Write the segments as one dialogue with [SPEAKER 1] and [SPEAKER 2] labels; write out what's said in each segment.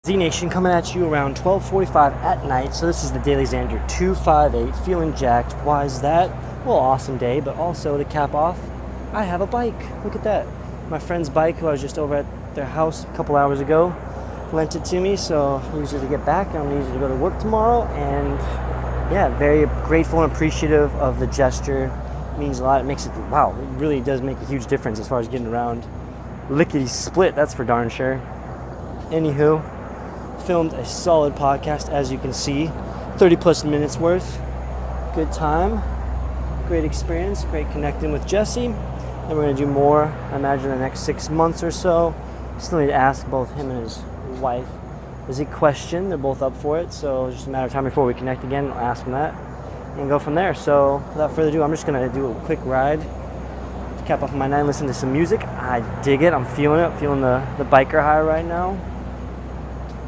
[SPEAKER 1] Z Nation coming at you around 12:45 at night. So this is the DailyXander 258, feeling jacked. Why is that? Well, awesome day, but also to cap off, I have a bike. Look at that. My friend's bike, who I was just over at their house a couple hours ago, lent it to me, so I use it to get back. I'm gonna use it to go to work tomorrow, and yeah, very grateful and appreciative of the gesture. It means a lot. It makes it, wow, it really does make a huge difference as far as getting around. Lickety split, that's for darn sure. Anywho, filmed a solid podcast, as you can see, 30 plus minutes worth. Good time, great experience, great connecting with Jesse. And we're gonna do more, I imagine, the next 6 months or so. Still need to ask both him and his wife. Is it question? They're both up for it, so it's just a matter of time before we connect again. I'll ask them that and go from there. So without further ado, I'm just gonna do a quick ride to cap off my night, listen to some music. I dig it, I'm feeling it, I'm feeling the biker high right now.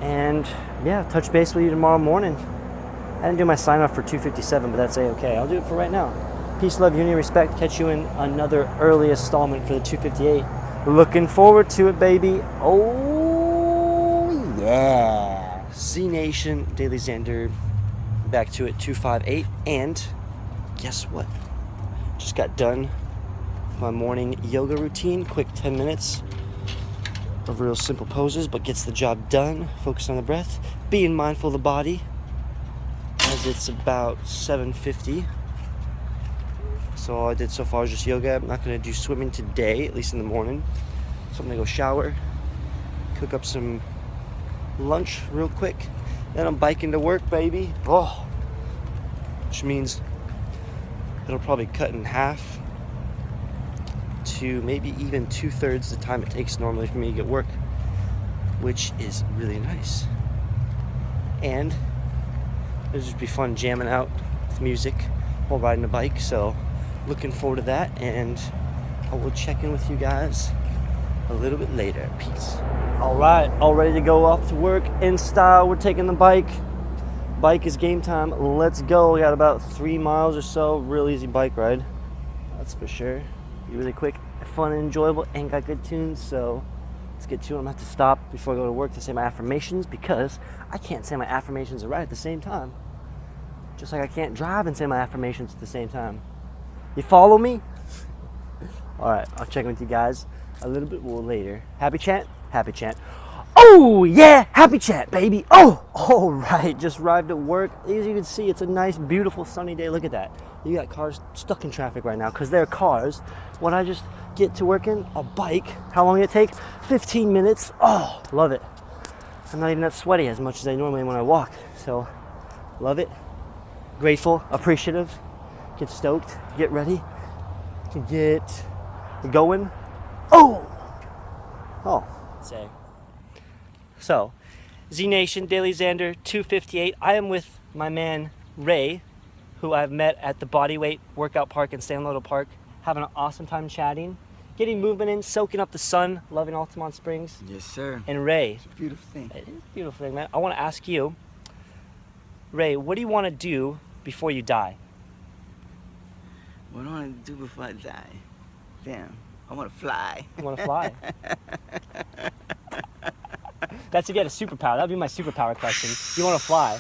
[SPEAKER 1] And yeah, touch base with you tomorrow morning. I didn't do my sign off for 257, but that's okay. I'll do it for right now. Peace, love, unity, respect. Catch you in another early installment for the 258. Looking forward to it, baby. Oh yeah. Z Nation, DailyXander, back to it, 258. And guess what? Just got done my morning yoga routine. Quick 10 minutes of real simple poses, but gets the job done. Focus on the breath, being mindful of the body, as it's about 7:50. So all I did so far is just yoga. I'm not going to do swimming today, at least in the morning. So I'm going to go shower, cook up some lunch real quick, then I'm biking to work, baby. Oh, which means it'll probably cut in half to maybe even 2/3 the time it takes normally for me to get work, which is really nice. And it'll just be fun jamming out with music while riding a bike. So looking forward to that, and I will check in with you guys a little bit later. Peace. All right, all ready to go off to work in style. We're taking the bike. Bike is game time. Let's go. We got about 3 miles or so. Real easy bike ride, that's for sure. Be really quick, fun, and enjoyable, and got good tunes. So let's get to it. I'm gonna have to stop before I go to work to say my affirmations, because I can't say my affirmations right at the same time. Just like I can't drive and say my affirmations at the same time. You follow me? All right, I'll check in with you guys a little bit more later. Happy chant? Happy chant. Oh yeah, happy chat, baby. Oh, all right, just arrived at work. As you can see, it's a nice, beautiful, sunny day. Look at that. You got cars stuck in traffic right now because they're cars. When I just get to work in a bike, how long did it take? 15 minutes. Oh, love it. I'm not even that sweaty as much as I normally am when I walk. So, love it. Grateful, appreciative. Get stoked, get ready to get going. Oh, say. So, Z Nation, DailyXander, 258. I am with my man Ray, who I've met at the Bodyweight Workout Park in San Lodo Park, having an awesome time chatting, getting movement in, soaking up the sun, loving Altamont Springs.
[SPEAKER 2] Yes, sir.
[SPEAKER 1] And Ray,
[SPEAKER 2] it's a beautiful thing.
[SPEAKER 1] It is a beautiful thing, man. I want to ask you, Ray, what do you want to do before you die?
[SPEAKER 2] What do I want to do before I die? Damn, I want to fly.
[SPEAKER 1] You want to fly? That's if you had a superpower. That would be my superpower question. You want to fly?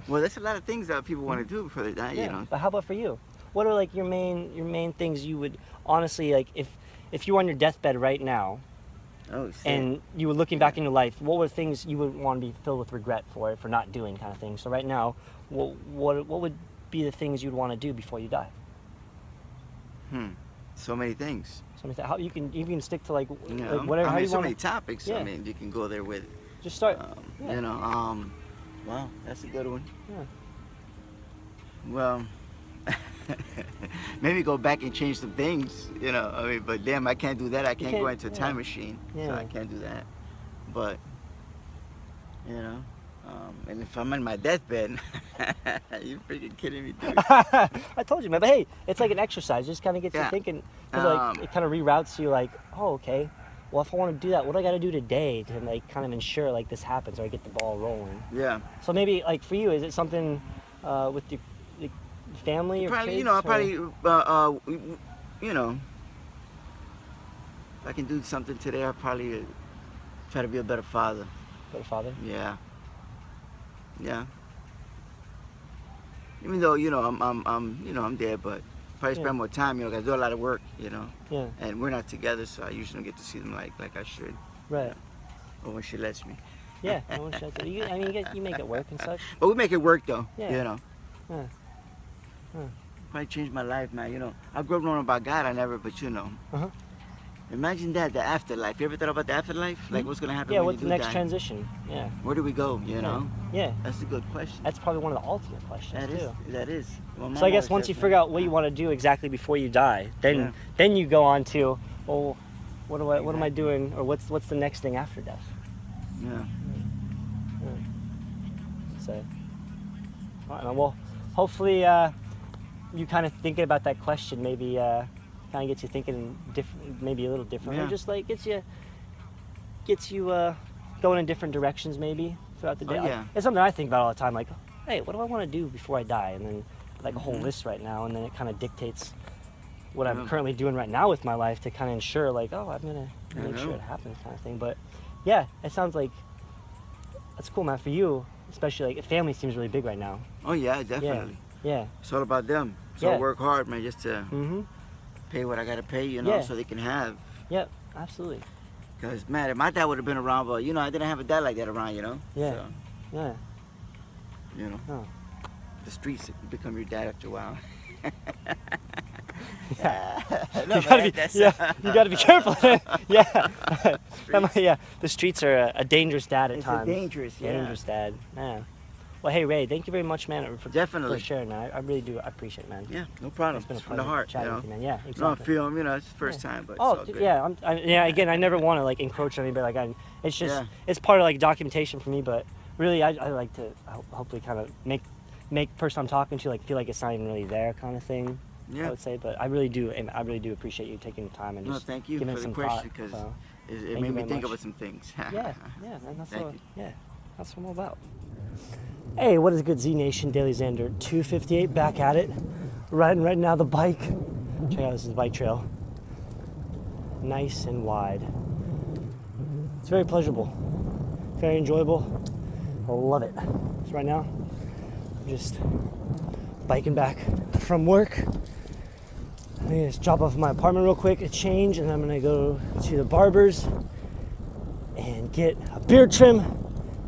[SPEAKER 2] Well, there's a lot of things that people want to do before they die,
[SPEAKER 1] Yeah,
[SPEAKER 2] you know.
[SPEAKER 1] but how about for you? What are like your main things you would honestly like if you were on your deathbed right now,
[SPEAKER 2] Oh, shit.
[SPEAKER 1] and you were looking back in your life, what were things you would want to be filled with regret for not doing, kind of thing? So right now, what would be the things you'd want to do before you die?
[SPEAKER 2] So many things.
[SPEAKER 1] How you can stick to like,
[SPEAKER 2] You know,
[SPEAKER 1] like whatever.
[SPEAKER 2] I
[SPEAKER 1] how
[SPEAKER 2] mean,
[SPEAKER 1] you
[SPEAKER 2] so
[SPEAKER 1] want
[SPEAKER 2] many topics.
[SPEAKER 1] Yeah.
[SPEAKER 2] I mean, you can go there with.
[SPEAKER 1] just start. Yeah.
[SPEAKER 2] You know, wow, that's a good one.
[SPEAKER 1] Yeah.
[SPEAKER 2] Well, maybe go back and change some things, you know. I mean, but damn, I can't do that. I can't go into a time machine, so I can't do that. But, you know, and if I'm on my deathbed, you freaking kidding me, dude?
[SPEAKER 1] I told you, man. But hey, it's like an exercise. Just kind of gets you thinking. 'Cause, like, it kind of reroutes you. Like, oh, okay. Well, if I want to do that, what do I got to do today to like kind of ensure like this happens, or I get the ball rolling?
[SPEAKER 2] Yeah.
[SPEAKER 1] So maybe like for you, is it something with your family or
[SPEAKER 2] probably,
[SPEAKER 1] kids?
[SPEAKER 2] you know, I
[SPEAKER 1] or?
[SPEAKER 2] probably, you know, if I can do something today, I probably Try to be a better father.
[SPEAKER 1] Better father?
[SPEAKER 2] Yeah. Yeah. Even though, I'm there, but probably spend more time, 'cause I do a lot of work,
[SPEAKER 1] Yeah.
[SPEAKER 2] and we're not together, so I usually don't get to see them like I should.
[SPEAKER 1] Right.
[SPEAKER 2] Or when she lets me.
[SPEAKER 1] Yeah. No one should. You make it work and such.
[SPEAKER 2] But we make it work though.
[SPEAKER 1] Yeah. Yeah.
[SPEAKER 2] Probably changed my life, man. I grew up knowing about God. I never, but
[SPEAKER 1] Uh-huh.
[SPEAKER 2] imagine that, the afterlife. You ever thought about the afterlife? Like what's gonna happen
[SPEAKER 1] Yeah.
[SPEAKER 2] when
[SPEAKER 1] What's
[SPEAKER 2] you
[SPEAKER 1] the
[SPEAKER 2] do
[SPEAKER 1] next
[SPEAKER 2] die?
[SPEAKER 1] transition? Yeah.
[SPEAKER 2] Where do we go?
[SPEAKER 1] Yeah.
[SPEAKER 2] That's a good question.
[SPEAKER 1] That's probably one of the ultimate questions too.
[SPEAKER 2] That is. Well,
[SPEAKER 1] So I guess once you figure out what you want to do exactly before you die, then you go on to, well, what am I doing, or what's the next thing after death?
[SPEAKER 2] Yeah.
[SPEAKER 1] So, all right, well, hopefully you kind of thinking about that question maybe kind of gets you thinking maybe a little differently.
[SPEAKER 2] Yeah.
[SPEAKER 1] Just like gets you going in different directions maybe throughout the day.
[SPEAKER 2] Oh, yeah.
[SPEAKER 1] It's something I think about all the time. Like, hey, what do I want to do before I die? And then like a whole list right now, and then it kind of dictates what I'm currently doing right now with my life to kind of ensure, like, oh, I'm gonna make sure it happens, kind of thing. But yeah, it sounds like that's cool, man. For you, especially, like, family seems really big right now.
[SPEAKER 2] Oh yeah, definitely.
[SPEAKER 1] Yeah.
[SPEAKER 2] It's all about them. So I work hard, man, just to pay what I gotta pay, so they can have.
[SPEAKER 1] Yep, absolutely.
[SPEAKER 2] Because, man, if my dad would have been around, but, I didn't have a dad like that around,
[SPEAKER 1] Yeah.
[SPEAKER 2] So,
[SPEAKER 1] Yeah. Oh.
[SPEAKER 2] the streets become your dad after a while.
[SPEAKER 1] Yeah.
[SPEAKER 2] No,
[SPEAKER 1] you gotta
[SPEAKER 2] man,
[SPEAKER 1] you gotta be careful. Yeah. The streets are a dangerous dad at times.
[SPEAKER 2] Dangerous
[SPEAKER 1] dad. Yeah. Well, hey, Ray, thank you very much, man, for sharing that. I really do appreciate it, man.
[SPEAKER 2] Yeah, no problem.
[SPEAKER 1] It's been a
[SPEAKER 2] from the
[SPEAKER 1] pleasure
[SPEAKER 2] heart,
[SPEAKER 1] chatting with you, man. Yeah, exactly.
[SPEAKER 2] No, I feel, it's the first time, but it's all good.
[SPEAKER 1] Yeah, again, I never want to, like, encroach on anybody. Like, it's just, it's part of, like, documentation for me, but really, I like to hopefully kind of make person I'm talking to, like, feel like it's not even really there kind of thing. I would say, but I really do appreciate you taking the time and just
[SPEAKER 2] thank you
[SPEAKER 1] giving
[SPEAKER 2] for
[SPEAKER 1] some
[SPEAKER 2] the question,
[SPEAKER 1] thought.
[SPEAKER 2] because
[SPEAKER 1] So,
[SPEAKER 2] it made me think about some things.
[SPEAKER 1] man, that's
[SPEAKER 2] Thank you.
[SPEAKER 1] that's what I'm all about. Hey, what is good, Z Nation? DailyXander 258 back at it, riding right now the bike. Check out, this is the bike trail, nice and wide. It's very pleasurable, very enjoyable. I love it. So right now, I'm just biking back from work. I'm gonna just drop off my apartment real quick, a change, and I'm gonna go to the barber's and get a beard trim,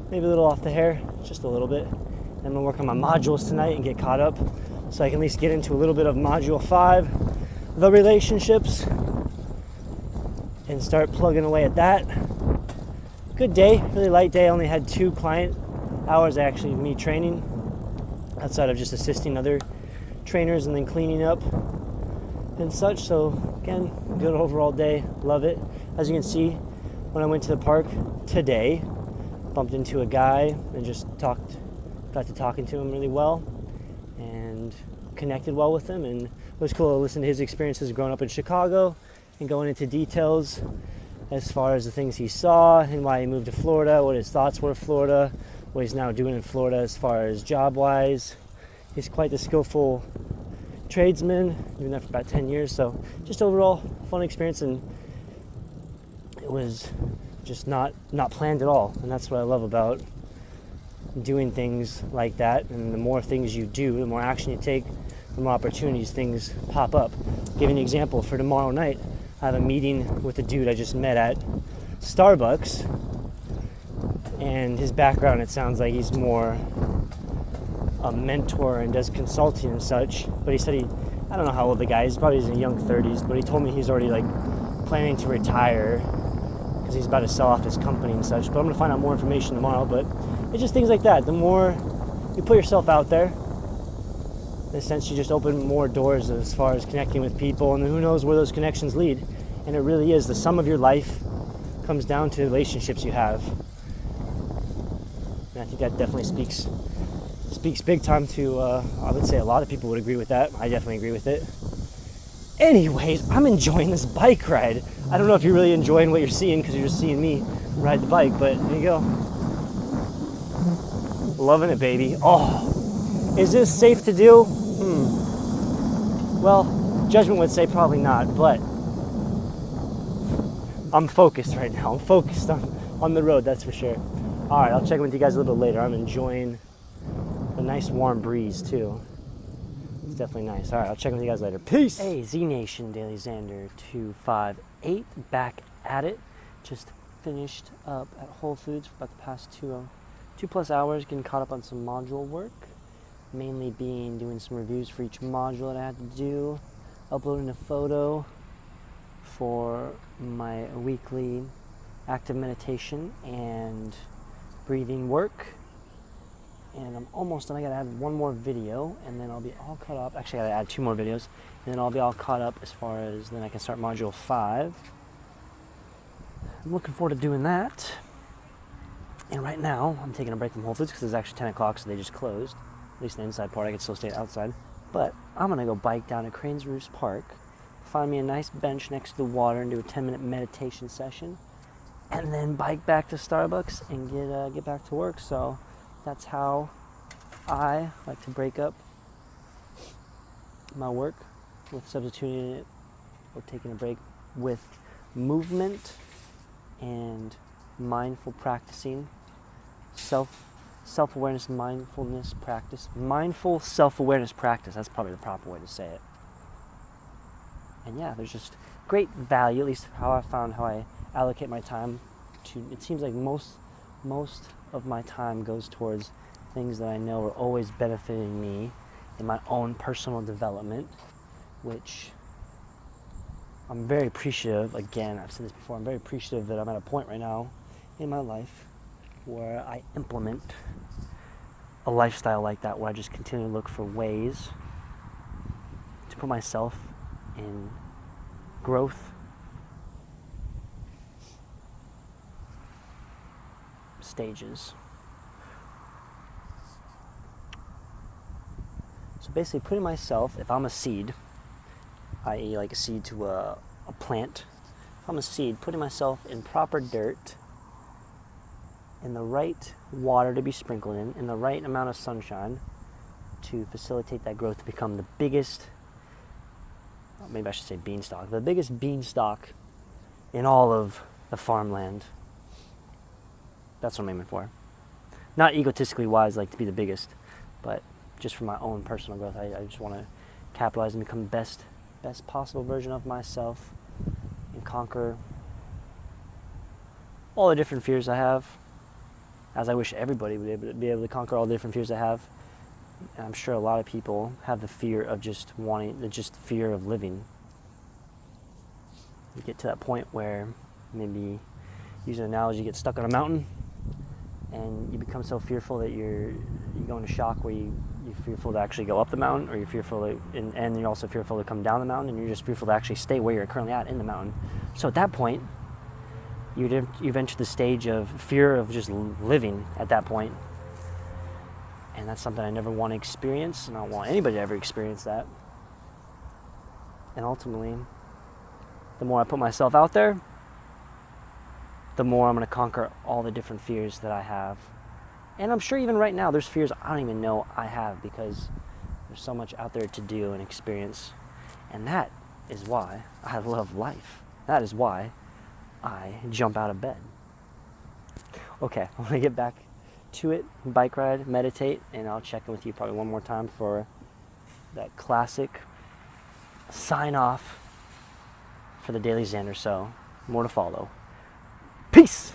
[SPEAKER 1] maybe a little off the hair, just a little bit. And I'm gonna work on my modules tonight and get caught up so I can at least get into a little bit of module 5, the relationships, and start plugging away at that. Good day, really light day. I only had 2 client hours actually of me training, outside of just assisting other trainers and then cleaning up and such. So again, good overall day, love it. As you can see, when I went to the park today, bumped into a guy and just got to talking to him really well and connected well with him, and it was cool to listen to his experiences growing up in Chicago and going into details as far as the things he saw and why he moved to Florida, what his thoughts were of Florida, what he's now doing in Florida as far as job-wise. He's quite the skillful tradesman, doing that for about 10 years, so just overall fun experience, and it was just not planned at all, and that's what I love about doing things like that. And the more things you do, the more action you take, the more opportunities things pop up. Give an example for tomorrow night. I have a meeting with a dude I just met at Starbucks, and his background, it sounds like he's more a mentor and does consulting and such, but he said I don't know how old the guy is, probably in his young 30s, but he told me he's already like planning to retire because he's about to sell off his company and such. But I'm going to find out more information tomorrow. But it's just things like that. The more you put yourself out there, in a sense, you just open more doors as far as connecting with people, and then who knows where those connections lead. And it really is the sum of your life comes down to the relationships you have. And I think that definitely speaks big time to, I would say a lot of people would agree with that. I definitely agree with it. Anyways, I'm enjoying this bike ride. I don't know if you're really enjoying what you're seeing because you're just seeing me ride the bike, but there you go. Loving it, baby. Oh, is this safe to do? Well, judgment would say probably not, but I'm focused right now. I'm focused on on the road, that's for sure. All right, I'll check in with you guys a little bit later. I'm enjoying the nice warm breeze too. It's definitely nice. All right, I'll check in with you guys later. Peace. Hey, Z Nation, DailyXander 258, back at it. Just finished up at Whole Foods for about the past 2+ hours, getting caught up on some module work, mainly doing some reviews for each module that I had to do, uploading a photo for my weekly active meditation and breathing work. And I'm almost done. I gotta add one more video and then I'll be all caught up. Actually, I gotta add 2 more videos and then I'll be all caught up as far as then I can start module 5. I'm looking forward to doing that. And right now, I'm taking a break from Whole Foods because it's actually 10 o'clock, so they just closed. At least the inside part, I can still stay outside. But I'm gonna go bike down to Cranes Roost Park, find me a nice bench next to the water and do a 10-minute meditation session, and then bike back to Starbucks and get back to work. So that's how I like to break up my work, with substituting it or taking a break with movement and mindful practicing, self-awareness, mindfulness practice, mindful self-awareness practice. That's probably the proper way to say it. And yeah, there's just great value, at least how I allocate my time to. It seems like most of my time goes towards things that I know are always benefiting me in my own personal development, which I'm very appreciative. Again, I've said this before, I'm very appreciative that I'm at a point right now in my life where I implement a lifestyle like that, where I just continue to look for ways to put myself in growth stages. So basically putting myself, if I'm a seed, i.e. like a seed to a plant, if I'm a seed, putting myself in proper dirt, in the right water to be sprinkled in the right amount of sunshine to facilitate that growth to become the biggest, maybe I should say beanstalk, the biggest beanstalk in all of the farmland. That's what I'm aiming for. Not egotistically wise, like to be the biggest, but just for my own personal growth. I just want to capitalize and become the best possible version of myself and conquer all the different fears I have, as I wish everybody would be able to conquer all the different fears I have. And I'm sure a lot of people have the fear of just fear of living. You get to that point where, maybe use an analogy, you get stuck on a mountain and you become so fearful that you go into shock where you're fearful to actually go up the mountain, or you're fearful and you're also fearful to come down the mountain, and you're just fearful to actually stay where you're currently at in the mountain. So at that point, you've entered the stage of fear of just living at that point. And that's something I never want to experience, and I don't want anybody to ever experience that. And ultimately, the more I put myself out there, the more I'm going to conquer all the different fears that I have. And I'm sure even right now, there's fears I don't even know I have, because there's so much out there to do and experience. And that is why I love life. That is why I jump out of bed. Okay, I'm going to get back to it, bike ride, meditate, and I'll check in with you probably one more time for that classic sign off for the DailyXander. So, more to follow. Peace!